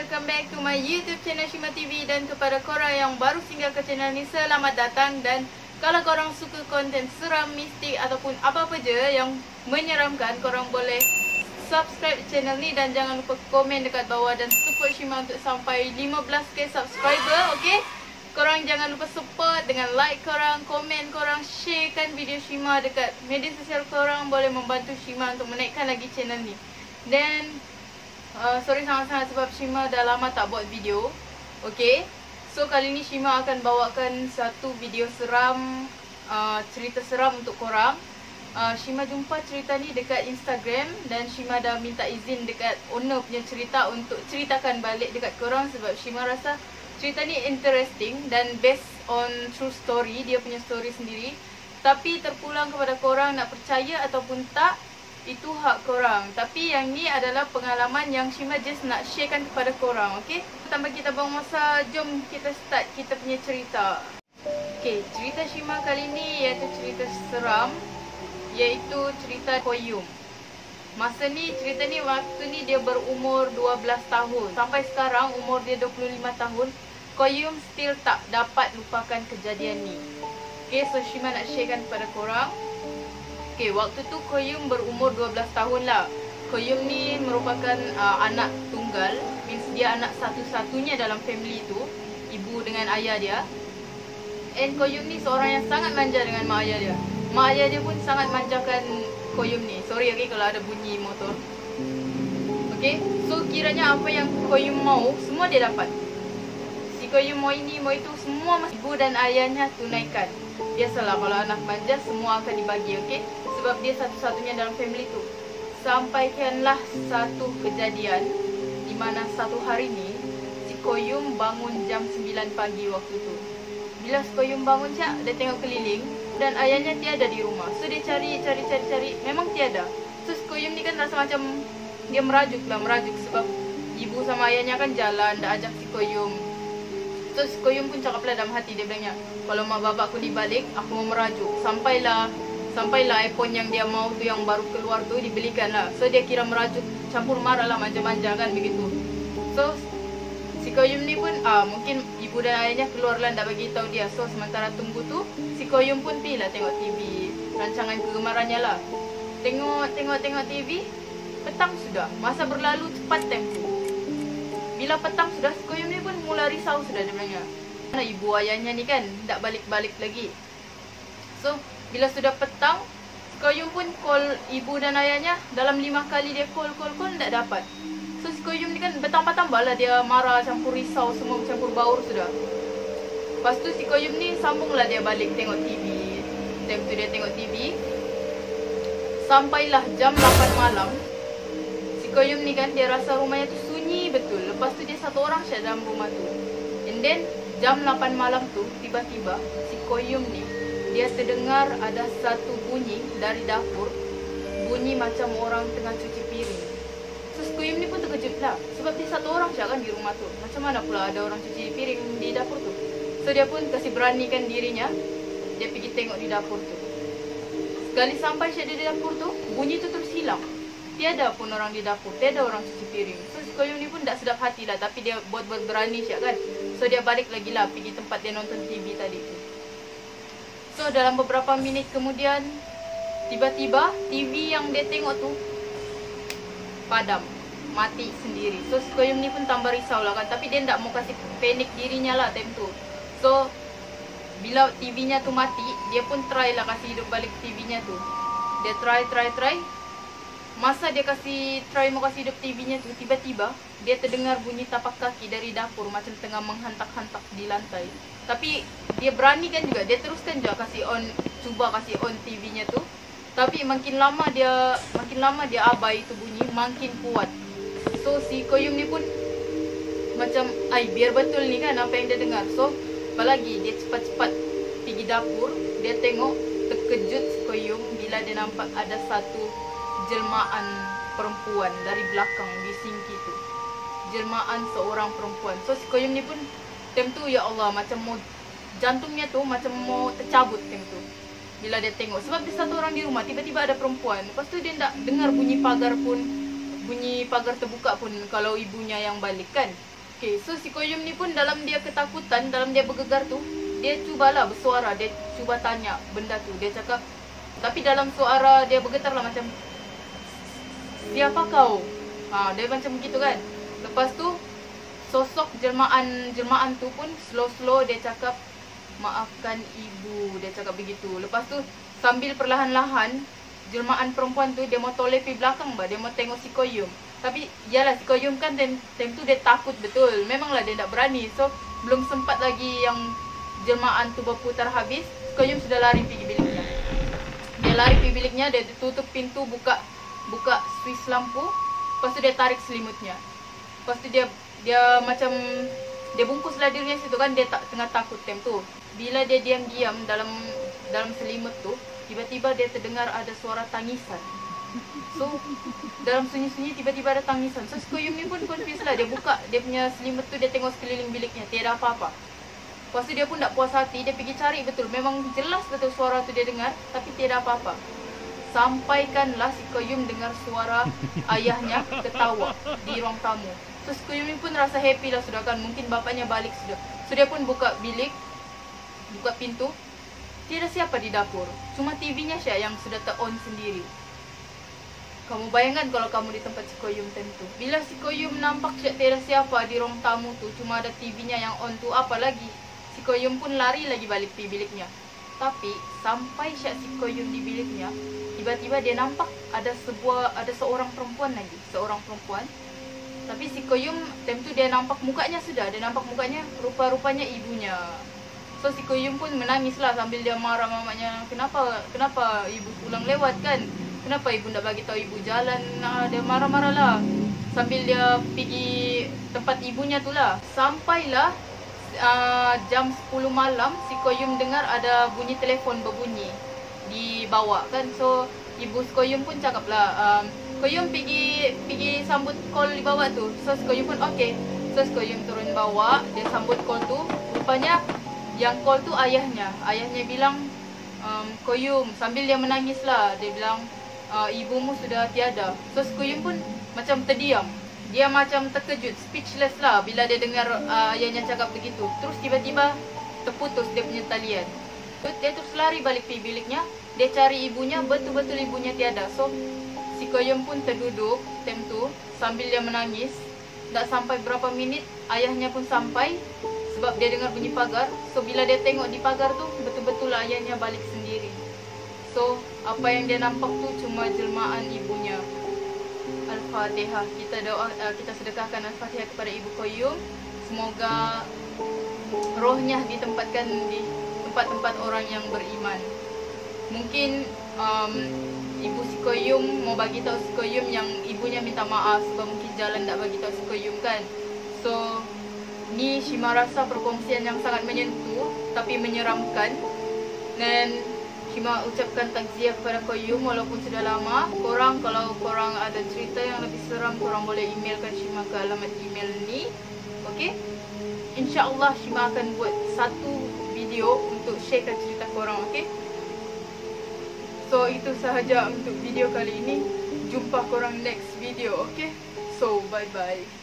welcome back to my YouTube channel Shima TV. Dan kepada korang yang baru singgah ke channel ni, selamat datang. Dan kalau korang suka konten seram, mistik ataupun apa-apa je yang menyeramkan, korang boleh subscribe channel ni. Dan jangan lupa komen dekat bawah dan support Shima untuk sampai 15k subscriber, okay? Korang jangan lupa support dengan like korang, komen korang, sharekan video Shima dekat media sosial korang. Boleh membantu Shima untuk menaikkan lagi channel ni. Dan sorry sangat-sangat sebab Shima dah lama tak buat video. Okay, so kali ni Shima akan bawakan satu video seram, cerita seram untuk korang. Shima jumpa cerita ni dekat Instagram dan Shima dah minta izin dekat owner punya cerita untuk ceritakan balik dekat korang. Sebab Shima rasa cerita ni interesting dan based on true story, dia punya story sendiri. Tapi terpulang kepada korang nak percaya ataupun tak, itu hak korang. Tapi yang ni adalah pengalaman yang Shima just nak sharekan kepada korang, okay? Tanpa kita buang masa, jom kita start kita punya cerita. Okay, cerita Shima kali ni iaitu cerita seram, iaitu cerita Koyum. Masa ni, cerita ni waktu ni dia berumur 12 tahun. Sampai sekarang umur dia 25 tahun. Koyum still tak dapat lupakan kejadian ni. Okay, so Shima nak sharekan kepada korang. Okay, waktu tu Koyum berumur 12 tahun lah. Koyum ni merupakan anak tunggal. Means dia anak satu-satunya dalam family tu, ibu dengan ayah dia. And Koyum ni seorang yang sangat manja dengan mak ayah dia. Mak ayah dia pun sangat manjakan Koyum ni. Sorry okay kalau ada bunyi motor. Okay, so kiranya apa yang Koyum mau, semua dia dapat. Si Koyum mau ini, mau itu, semua ibu dan ayahnya tunaikan. Biasalah kalau anak manja, semua akan dibagi, okay? Sebab dia satu-satunya dalam family tu. Sampaikanlah satu kejadian di mana satu hari ni si Koyum bangun jam 9 pagi waktu tu. Bila si Koyum bangun cak, dia tengok keliling dan ayahnya tiada di rumah. So dia cari, memang tiada. So si Koyum ni kan rasa macam dia merajuk sebab ibu sama ayahnya kan jalan, dah ajak si Koyum. So si Koyum pun cakaplah dalam hati, dia bilangnya, kalau mak bapak aku dibalik, aku mau merajuk. Sampailah iPhone yang dia mau tu, yang baru keluar tu, dibelikan lah. So dia kira merajuk, campur marah lah, manja-manja kan begitu. So si Koyum ni pun mungkin ibu dan ayahnya keluar lah, tak bagi tahu dia. So sementara tunggu tu, si Koyum pun pergi lah tengok TV, rancangan kegemarannya lah. Tengok TV, petang sudah. Masa berlalu cepat tempo. Bila petang sudah, si Koyum ni pun mula risau sudah, dia bilangnya. Mana ibu ayahnya ni kan tak balik-balik lagi. So bila sudah petang, Koyum pun call ibu dan ayahnya. Dalam 5 kali dia call tak dapat. So si Koyum ni kan bertambah-tambah lah, dia marah, campur risau, semua campur baur sudah. Lepas tu si Koyum ni sambunglah dia balik tengok TV. Time tu dia tengok TV. Sampailah jam 8 malam. Si Koyum ni kan dia rasa rumahnya tu sunyi betul. Lepas tu dia satu orang saja dalam rumah tu. And then jam 8 malam tu tiba-tiba si Koyum ni dia terdengar ada satu bunyi dari dapur. Bunyi macam orang tengah cuci piring. So si Koyum ni pun terkejut lah, sebab dia satu orang saja kan di rumah tu. Macam mana pula ada orang cuci piring di dapur tu. So dia pun kasih beranikan dirinya, dia pergi tengok di dapur tu. Sekali sampai saja di dapur tu, bunyi tu terus hilang. Tiada pun orang di dapur, tiada orang cuci piring. So si Koyum ni pun tak sedap hati lah, tapi dia buat berani siap kan. So dia balik lagi lah pergi tempat dia nonton TV tadi tu. So dalam beberapa minit kemudian, tiba-tiba TV yang dia tengok tu padam, mati sendiri. So si Koyum ni pun tambah risau lah kan, tapi dia tak mau kasih panik dirinya lah time tu. So bila TV-nya tu mati, dia pun try lah kasih hidup balik TV-nya tu. Dia try. Masa dia mau kasih hidup TV-nya tu, tiba-tiba dia terdengar bunyi tapak kaki dari dapur macam tengah menghantak-hantak di lantai. Tapi dia berani kan juga, dia teruskan juga cuba kasih on TV-nya tu. Tapi makin lama dia abai tu bunyi, makin kuat. So si Koyum ni pun macam, biar betul ni kan apa yang dia dengar. So apalagi dia cepat-cepat pergi dapur. Dia tengok, terkejut si Koyum bila dia nampak ada satu jelmaan perempuan dari belakang di sinki tu. Jelmaan seorang perempuan. So si Koyum ni pun time tu, ya Allah, macam mau jantungnya tu macam mau tercabut time tu bila dia tengok. Sebab dia satu orang di rumah, tiba-tiba ada perempuan. Lepas tu dia tak dengar bunyi pagar terbuka pun kalau ibunya yang balik kan. Okay, so si Koyum ni pun dalam dia ketakutan, dalam dia bergegar tu, dia cubalah bersuara, dia cuba tanya benda tu. Dia cakap, tapi dalam suara dia bergetar lah macam, siapa kau? Dia macam begitu kan. Lepas tu sosok jelmaan tu pun slow-slow dia cakap, maafkan ibu. Dia cakap begitu. Lepas tu sambil perlahan-lahan jelmaan perempuan tu dia mau toleh pergi belakang bah. Dia mau tengok si Koyum. Tapi yalah si Koyum kan time tu dia takut betul. Memanglah dia tak berani. So belum sempat lagi yang jelmaan tu berputar habis, si Koyum sudah lari pergi biliknya. Dia lari pergi biliknya, dia tutup pintu, buka switch lampu. Lepas tu dia tarik selimutnya. Lepas tu dia macam dia bungkuslah dirinya situ kan, dia tengah takut time tu. Bila dia diam-diam dalam selimut tu, tiba-tiba dia terdengar ada suara tangisan. So dalam sunyi-sunyi tiba-tiba ada tangisan. So si Koyum ni pun confused lah. Dia buka dia punya selimut tu, dia tengok sekeliling biliknya, tiada apa-apa. Lepas tu dia pun tak puas hati, dia pergi cari betul. Memang jelas betul suara tu dia dengar, tapi tiada apa-apa. Sampaikanlah si Koyum dengar suara ayahnya ketawa di ruang tamu. So si Koyum ni pun rasa happy lah sudah kan, mungkin bapaknya balik sudah. So dia pun buka bilik, buka pintu. Tiada siapa di dapur, cuma TV-nya Syah yang sudah ter-on sendiri. Kamu bayangkan kalau kamu di tempat si Koyum tentu. Bila si Koyum nampak Syah tiada siapa di ruang tamu tu, cuma ada TV-nya yang on tu, apa lagi? Si Koyum pun lari lagi balik di biliknya. Tapi sampai Syah si Koyum di biliknya, tiba-tiba dia nampak ada seorang perempuan lagi, seorang perempuan. Tapi si Koyum time tu dia nampak mukanya sudah, dia nampak mukanya rupa-rupanya ibunya. So si Koyum pun menangis lah sambil dia marah mamanya. Kenapa ibu pulang lewat kan? Kenapa ibu tak bagi tahu ibu jalan? Dia marah-marah lah. Sambil dia pergi tempat ibunya tu lah. Sampailah jam 10 malam si Koyum dengar ada bunyi telefon berbunyi di bawah kan. So ibu si Koyum pun cakap lah, Koyum pergi sambut call di bawah tu. So si Koyum pun okey. So si Koyum turun bawah, dia sambut call tu. Rupanya yang call tu ayahnya. Ayahnya bilang, Koyum, sambil dia menangis lah. Dia bilang, ibumu sudah tiada. So si Koyum pun macam terdiam. Dia macam terkejut, speechless lah bila dia dengar ayahnya cakap begitu. Terus tiba-tiba terputus dia punya talian. So dia terus lari balik pergi biliknya. Dia cari ibunya, betul-betul ibunya tiada. So si Koyum pun terduduk time tu sambil dia menangis. Tak sampai berapa minit ayahnya pun sampai. Sebab dia dengar bunyi pagar. So bila dia tengok di pagar tu, betul-betul ayahnya balik sendiri. So apa yang dia nampak tu cuma jelmaan ibunya. Al-Fatihah. Kita sedekahkan Al-Fatihah kepada Ibu Koyum. Semoga rohnya ditempatkan di tempat-tempat orang yang beriman. Mungkin Ibu si Koyum mau bagi tahu si Koyum yang ibunya minta maaf sebab mungkin jalan tak bagi tahu si Koyum kan. So ni Shima rasa perkongsian yang sangat menyentuh tapi menyeramkan. Dan Shima ucapkan takziah kepada Koyum walaupun sudah lama. Kalau korang ada cerita yang lebih seram, korang boleh emailkan Shima ke alamat email ni. Okay? InsyaAllah Shima akan buat satu video untuk sharekan cerita korang. Okay? So itu sahaja untuk video kali ini. Jumpa korang next video. Okay? So bye bye.